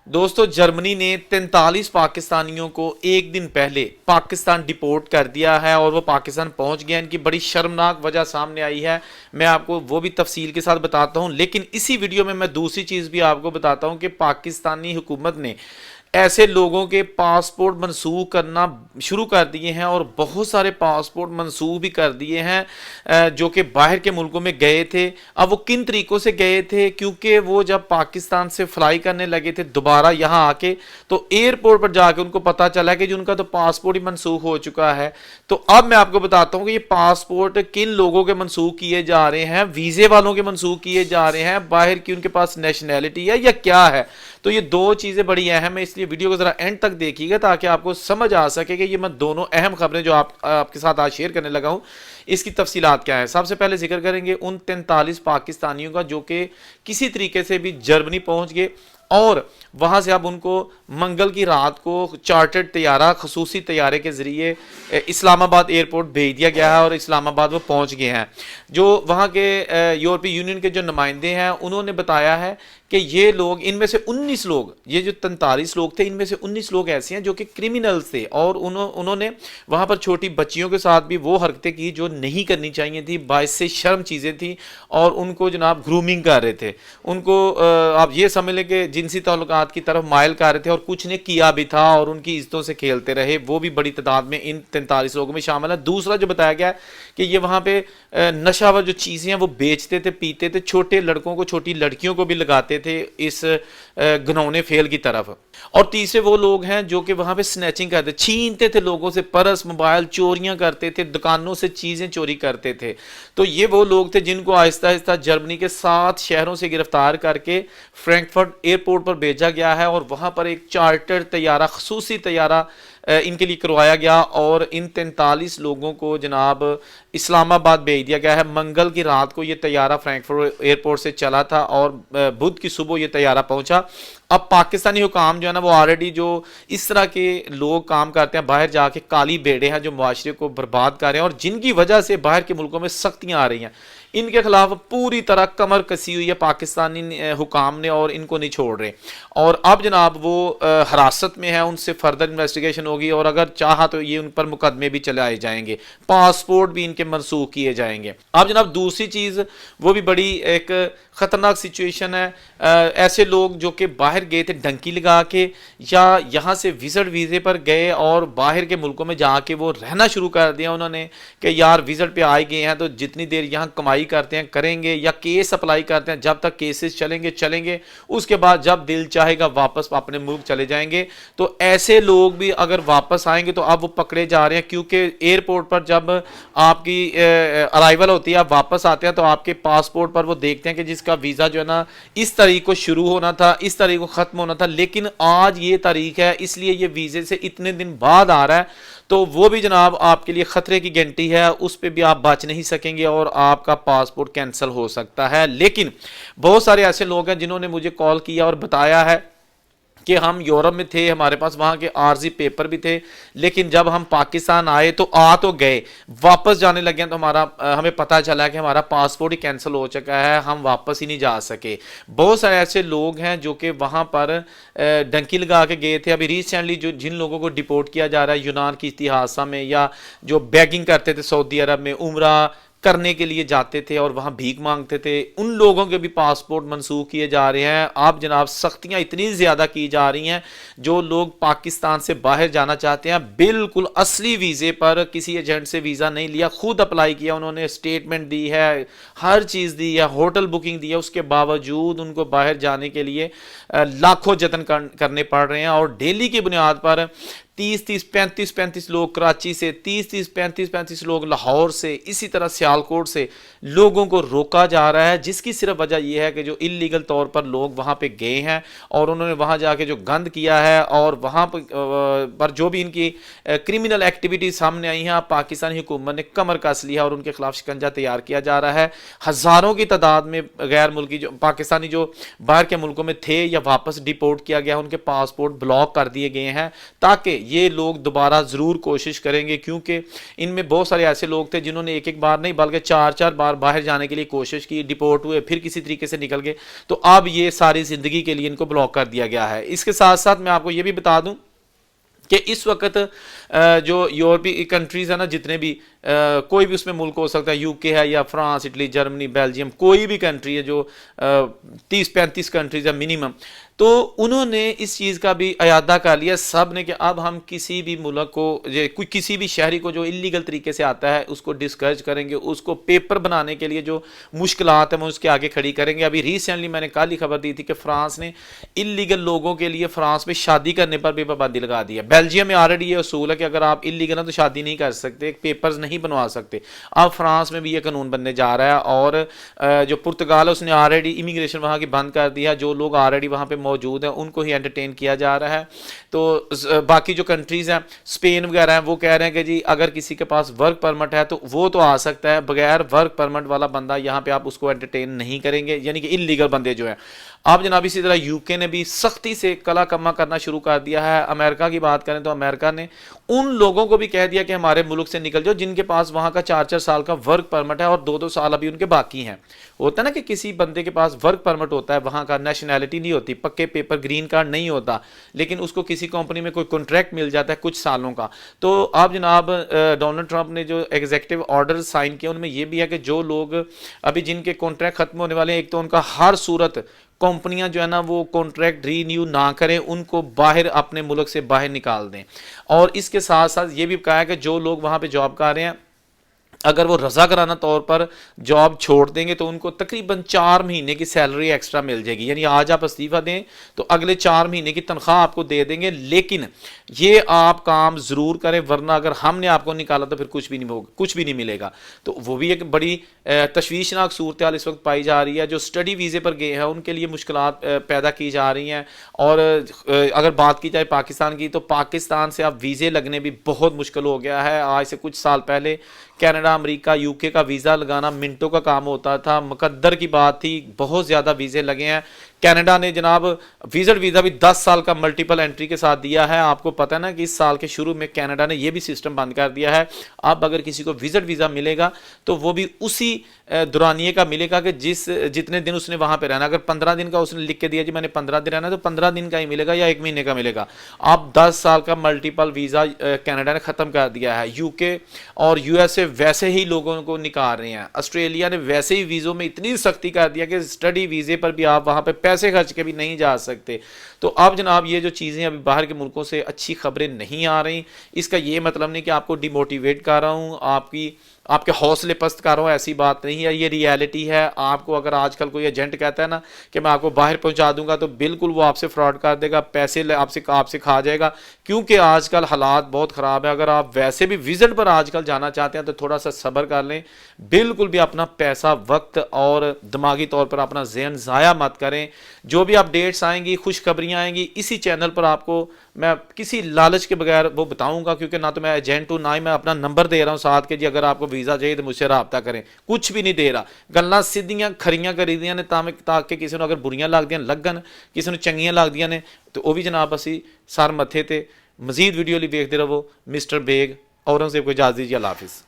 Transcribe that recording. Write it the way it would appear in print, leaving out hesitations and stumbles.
دوستو جرمنی نے 43 پاکستانیوں کو ایک دن پہلے پاکستان ڈیپورٹ کر دیا ہے اور وہ پاکستان پہنچ گیا. ان کی بڑی شرمناک وجہ سامنے آئی ہے. میں آپ کو وہ بھی تفصیل کے ساتھ بتاتا ہوں, لیکن اسی ویڈیو میں دوسری چیز بھی آپ کو بتاتا ہوں کہ پاکستانی حکومت نے ایسے لوگوں کے پاسپورٹ منسوخ کرنا شروع کر دیے ہیں اور بہت سارے پاسپورٹ منسوخ بھی کر دیے ہیں جو کہ باہر کے ملکوں میں گئے تھے. اب وہ کن طریقوں سے گئے تھے, کیونکہ وہ جب پاکستان سے فلائی کرنے لگے تھے دوبارہ یہاں آ کے, تو ایئرپورٹ پر جا کے ان کو پتا چلا کہ جو ان کا تو پاسپورٹ ہی منسوخ ہو چکا ہے. تو اب میں آپ کو بتاتا ہوں کہ یہ پاسپورٹ کن لوگوں کے منسوخ کیے جا رہے ہیں. ویزے والوں کے منسوخ کیے جا رہے ہیں, باہر کی ان کے پاس نیشنلٹی ہے یا کیا ہے. تو یہ دو چیزیں بڑی اہم ہیں, اس لیے ویڈیو کو ذرا اینڈ تک دیکھیے گا تاکہ آپ کو سمجھ آ سکے کہ یہ میں دونوں اہم خبریں جو آپ کے ساتھ آج شیئر کرنے لگا ہوں اس کی تفصیلات کیا ہے. سب سے پہلے ذکر کریں گے ان 43 پاکستانیوں کا جو کہ کسی طریقے سے بھی جرمنی پہنچ گئے اور وہاں سے اب ان کو منگل کی رات کو چارٹرڈ طیارہ خصوصی طیارے کے ذریعے اسلام آباد ایئرپورٹ بھیج دیا گیا ہے اور اسلام آباد وہ پہنچ گئے ہیں. جو وہاں کے یورپی یونین کے جو نمائندے ہیں انہوں نے بتایا ہے کہ یہ لوگ, ان میں سے 19 لوگ, یہ جو 43 لوگ تھے ان میں سے 19 لوگ ایسے ہیں جو کہ کرمنلز تھے اور انہوں نے وہاں پر چھوٹی بچیوں کے ساتھ بھی وہ حرکتیں کی جو نہیں کرنی چاہیے تھی, باعث سے شرم چیزیں تھیں اور ان کو جناب گرومنگ کر رہے تھے. ان کو آپ یہ سمجھ لیں کہ جنسی تعلقات کی طرف مائل کر رہے تھے اور کچھ نے کیا بھی تھا اور ان کی عزتوں سے کھیلتے رہے. وہ بھی بڑی تعداد میں ان 43 لوگوں میں شامل ہے. دوسرا جو بتایا گیا ہے کہ یہ وہاں پہ نشہ آور جو چیزیں ہیں وہ بیچتے تھے, پیتے تھے, چھوٹے لڑکوں کو چھوٹی لڑکیوں کو بھی لگاتے تھے اس گھنونے فعل کی طرف. اور تیسرے وہ لوگ ہیں جو کہ وہاں پہ سنیچنگ کرتے, چھینتے تھے لوگوں سے پرس موبائل, چوریاں کرتے تھے, دکانوں سے چیزیں چوری کرتے تھے. تو یہ وہ لوگ تھے جن کو آہستہ آہستہ جرمنی کے 7 شہروں سے گرفتار کر کے فرینکفرٹ ایئرپورٹ پر بھیجا گیا ہے اور وہاں پر ایک چارٹر طیارہ خصوصی طیارہ ان کے لیے کروایا گیا اور ان 43 لوگوں کو جناب اسلام آباد بھیج دیا گیا ہے. منگل کی رات کو یہ طیارہ فرینکفرٹ ایئرپورٹ سے چلا تھا اور بدھ کی صبح یہ طیارہ پہنچا. اب پاکستانی حکام جو ہے نا وہ آلریڈی جو اس طرح کے لوگ کام کرتے ہیں باہر جا کے, کالی بھیڑیں ہیں جو معاشرے کو برباد کر رہے ہیں اور جن کی وجہ سے باہر کے ملکوں میں سختیاں آ رہی ہیں, ان کے خلاف پوری طرح کمر کسی ہوئی ہے پاکستانی حکام نے اور ان کو نہیں چھوڑ رہے. اور اب جناب وہ حراست میں ہیں, ان سے فردر انویسٹیگیشن ہوگی اور اگر چاہا تو یہ ان پر مقدمے بھی چلائے جائیں گے, پاسپورٹ بھی ان کے منسوخ کیے جائیں گے. اب جناب دوسری چیز وہ بھی بڑی ایک خطرناک سچویشن ہے. ایسے لوگ جو کہ باہر گئے تھے ڈنکی لگا کے یا یہاں سے وزٹ ویزے پر گئے اور باہر کے ملکوں میں جا کے وہ رہنا شروع کر دیا انہوں نے کہ یار وزٹ پہ آئے گئے ہیں تو جتنی دیر یہاں کمائی کرتے ہیں کریں گے, یا کیس اپلائی کرتے ہیں جب تک کیسز چلیں گے, اس کے بعد جب دل چاہے گا واپس اپنے ملک چلے جائیں گے. تو ایسے لوگ بھی اگر واپس آئیں گے تو اب وہ پکڑے جا رہے ہیں, کیونکہ ایئرپورٹ پر جب آپ کی ارائیول ہوتی ہے, آپ واپس آتے ہیں تو آپ کے پاسپورٹ پر وہ دیکھتے ہیں کہ جس کا ویزا جو ہے نا اس تاریخ کو شروع ہونا تھا, اس تاریخ کو ختم ہونا تھا, لیکن آج یہ تاریخ ہے اس لیے یہ ویزے سے اتنے دن بعد آ رہا ہے. تو وہ بھی جناب آپ کے لیے خطرے کی گھنٹی ہے, اس پہ بھی آپ بچ نہیں سکیں گے اور آپ کا پاسپورٹ کینسل ہو سکتا ہے. لیکن بہت سارے ایسے لوگ ہیں جنہوں نے مجھے کال کیا اور بتایا ہے کہ ہم یورپ میں تھے, ہمارے پاس وہاں کے عارضی پیپر بھی تھے, لیکن جب ہم پاکستان آئے تو تو گئے, واپس جانے لگے تو ہمیں پتہ چلا کہ ہمارا پاسپورٹ ہی کینسل ہو چکا ہے, ہم واپس ہی نہیں جا سکے. بہت سارے ایسے لوگ ہیں جو کہ وہاں پر ڈنکی لگا کے گئے تھے. ابھی ریسنٹلی جن لوگوں کو ڈیپورٹ کیا جا رہا ہے یونان کی اتحادثہ میں, یا جو بیگنگ کرتے تھے سعودی عرب میں, عمرہ کرنے کے لیے جاتے تھے اور وہاں بھیک مانگتے تھے, ان لوگوں کے بھی پاسپورٹ منسوخ کیے جا رہے ہیں. اب جناب سختیاں اتنی زیادہ کی جا رہی ہیں, جو لوگ پاکستان سے باہر جانا چاہتے ہیں بالکل اصلی ویزے پر, کسی ایجنٹ سے ویزا نہیں لیا, خود اپلائی کیا, انہوں نے اسٹیٹمنٹ دی ہے, ہر چیز دی ہے, ہوٹل بکنگ دی ہے, اس کے باوجود ان کو باہر جانے کے لیے لاکھوں جتن کرنے پڑ رہے ہیں. اور ڈیلی کی بنیاد پر 35 لوگ کراچی سے, 35 لوگ لاہور سے, اسی طرح سیالکوٹ سے لوگوں کو روکا جا رہا ہے, جس کی صرف وجہ یہ ہے کہ جو انلیگل طور پر لوگ وہاں پہ گئے ہیں اور انہوں نے وہاں جا کے جو گند کیا ہے اور وہاں پر جو بھی ان کی کرمنل ایکٹیویٹی سامنے آئی ہیں, پاکستانی حکومت نے کمر کس لی ہے اور ان کے خلاف شکنجہ تیار کیا جا رہا ہے. ہزاروں کی تعداد میں غیر ملکی جو پاکستانی جو باہر کے ملکوں میں تھے یا واپس ڈیپورٹ کیا گیا, ان کے پاسپورٹ بلاک کر دیے گئے ہیں تاکہ یہ لوگ دوبارہ ضرور کوشش کریں گے، کیونکہ ان میں بہت سارے ایسے لوگ تھے جنہوں نے ایک بار نہیں بلکہ 4 بار باہر جانے کے لیے کوشش کی، ڈپورٹ ہوئے، پھر کسی طریقے سے نکل گئے، تو اب یہ ساری زندگی کے لیے ان کو بلاک کر دیا گیا ہے۔ اس کے ساتھ ساتھ میں آپ کو یہ بھی بتا دوں کہ اس وقت جو یورپی کنٹریز ہیں نا، جتنے بھی کوئی بھی اس میں ملک ہو سکتا ہے، یو کے ہے یا فرانس، اٹلی، جرمنی، بیلجیم، کوئی بھی کنٹری ہے جو 30-35 کنٹریز ہے منیمم، تو انہوں نے اس چیز کا بھی اعادہ کر لیا سب نے کہ اب ہم کسی بھی ملک کو، کسی بھی شہری کو جو انلیگل طریقے سے آتا ہے اس کو ڈسکریج کریں گے، اس کو پیپر بنانے کے لیے جو مشکلات ہیں وہ اس کے آگے کھڑی کریں گے۔ ابھی ریسنٹلی میں نے کل ہی خبر دی تھی کہ فرانس نے انلیگل لوگوں کے لیے فرانس میں شادی کرنے پر بھی پابندی لگا دی ہے۔ بیلجیم میں آلریڈی یہ اصول ہے کہ اگر آپ انلیگل ہیں تو شادی نہیں کر سکتے، پیپرز نہیں بنوا سکتے۔ اب فرانس میں بھی یہ قانون بننے جا رہا ہے، اور جو پرتگال ہے اس نے آلریڈی امیگریشن وہاں کی بند کر دیا، جو لوگ آلریڈی وہاں پہ موجود ہیں ان کو ہی انٹرٹین کیا جا رہا ہے۔ تو باقی جو کنٹریز ہیں، اسپین وغیرہ ہیں، وہ کہہ رہے ہیں کہ جی اگر کسی کے پاس ورک پرمٹ ہے تو وہ تو آ سکتا ہے، بغیر ورک پرمٹ والا بندہ یہاں پہ آپ اس کو انٹرٹین نہیں کریں گے، یعنی کہ انلیگل بندے جو ہیں۔ اب جناب اسی طرح یو کے نے بھی سختی سے کلا کما کرنا شروع کر دیا ہے۔ امریکہ کی بات کریں تو امریکہ نے ان لوگوں کو بھی کہہ دیا کہ ہمارے ملک سے نکل جاؤ جن کے پاس وہاں کا 4 سال کا ورک پرمٹ ہے اور 2 سال ابھی ان کے باقی ہیں۔ ہوتا ہے نا کہ کسی بندے کے پاس ورک پرمٹ ہوتا ہے، وہاں کا نیشنلٹی نہیں ہوتی، پکے پیپر گرین کارڈ نہیں ہوتا، لیکن اس کو کسی کمپنی میں کوئی کنٹریکٹ مل جاتا ہے کچھ سالوں کا۔ تو اب جناب ڈونلڈ ٹرمپ نے جو ایگزیکٹو آرڈر سائن کیا ان میں یہ بھی ہے کہ جو لوگ ابھی جن کے کانٹریکٹ ختم ہونے والے ہیں، ایک تو ان کا ہر صورت کمپنیاں جو ہے نا وہ کانٹریکٹ رینیو نہ کریں، ان کو باہر اپنے ملک سے باہر نکال دیں۔ اور اس کے ساتھ ساتھ یہ بھی کہا ہے کہ جو لوگ وہاں پہ جاب کر رہے ہیں اگر وہ رضاکارانہ طور پر جاب چھوڑ دیں گے تو ان کو تقریباً 4 مہینے کی سیلری ایکسٹرا مل جائے گی، یعنی آج آپ استعفیٰ دیں تو اگلے 4 مہینے کی تنخواہ آپ کو دے دیں گے، لیکن یہ آپ کام ضرور کریں ورنہ اگر ہم نے آپ کو نکالا تو پھر کچھ بھی نہیں ہوگا، کچھ بھی نہیں ملے گا۔ تو وہ بھی ایک بڑی تشویشناک صورتحال اس وقت پائی جا رہی ہے۔ جو اسٹڈی ویزے پر گئے ہیں ان کے لیے مشکلات پیدا کی جا رہی ہیں، اور اگر بات کی جائے پاکستان کی تو پاکستان سے اب ویزے لگنے بھی بہت مشکل ہو گیا ہے۔ آج سے کچھ سال پہلے کینیڈا، امریکہ، یو کے کا ویزا لگانا منٹوں کا کام ہوتا تھا، مقدر کی بات تھی، بہت زیادہ ویزے لگے ہیں۔ کینیڈا نے جناب وزٹ ویزا بھی 10 سال کا ملٹیپل انٹری کے ساتھ دیا ہے۔ آپ کو پتہ ہے نا کہ اس سال کے شروع میں کینیڈا نے یہ بھی سسٹم بند کر دیا ہے۔ اب اگر کسی کو وزٹ ویزا ملے گا تو وہ بھی اسی دورانیے کا ملے گا کہ جتنے دن اس نے وہاں پہ رہنا۔ اگر 15 دن کا اس نے لکھ کے دیا جی میں نے 15 دن رہنا تو 15 دن کا ہی ملے گا یا 1 مہینے کا ملے گا۔ اب 10 سال کا ملٹیپل ویزا کینیڈا نے ختم کر دیا ہے۔ یو کے اور یو ایس اے ویسے ہی لوگوں کو نکال رہے ہیں۔ آسٹریلیا نے ویسے ہی ویزوں میں اتنی سختی کر دیا کہ اسٹڈی ویزے پر بھی آپ وہاں پہ پیسے خرچ کے بھی نہیں جا سکتے۔ تو اب جناب یہ جو چیزیں ابھی باہر کے ملکوں سے اچھی خبریں نہیں آ رہی، اس کا یہ مطلب نہیں کہ آپ کو ڈی موٹیویٹ کر رہا ہوں، آپ کے حوصلے پست کر رہا ہوں، ایسی بات نہیں ہے، یہ ریالٹی ہے۔ آپ کو اگر آج کل کوئی ایجنٹ کہتا ہے نا کہ میں آپ کو باہر پہنچا دوں گا تو بالکل وہ آپ سے فراڈ کر دے گا، پیسے آپ سے کھا جائے گا، کیونکہ آج کل حالات بہت خراب ہے۔ اگر آپ ویسے بھی وزٹ پر آج کل جانا چاہتے ہیں تو تھوڑا سا صبر کر لیں، بالکل بھی اپنا پیسہ، وقت اور دماغی طور پر اپنا ذہن ضائع مت کریں۔ جو بھی اپڈیٹس آئیں گی، خوشخبریاں آئیں گی، اسی چینل پر آپ کو میں کسی لالچ کے بغیر وہ بتاؤں گا، کیونکہ نہ تو میں ایجنٹ ہوں نہ ہی میں اپنا نمبر دے رہا ہوں ساتھ کہ جی اگر آپ کو ویزا چاہیے تو مجھ سے رابطہ کریں، کچھ بھی نہیں دے رہا۔ گلاں سیدھیاں کھریاں کری دیاں نے تاکہ کسی نے اگر بریاں لگ دیاں لگن، کسی نے چنگیاں لگ دیاں نے تو وہ بھی جناب اسی سر متھے تے۔ مزید ویڈیو لی ویکھدے رہو۔ مسٹر بیگ اورنگزیب کو اجازت دیجیے، اللہ حافظ۔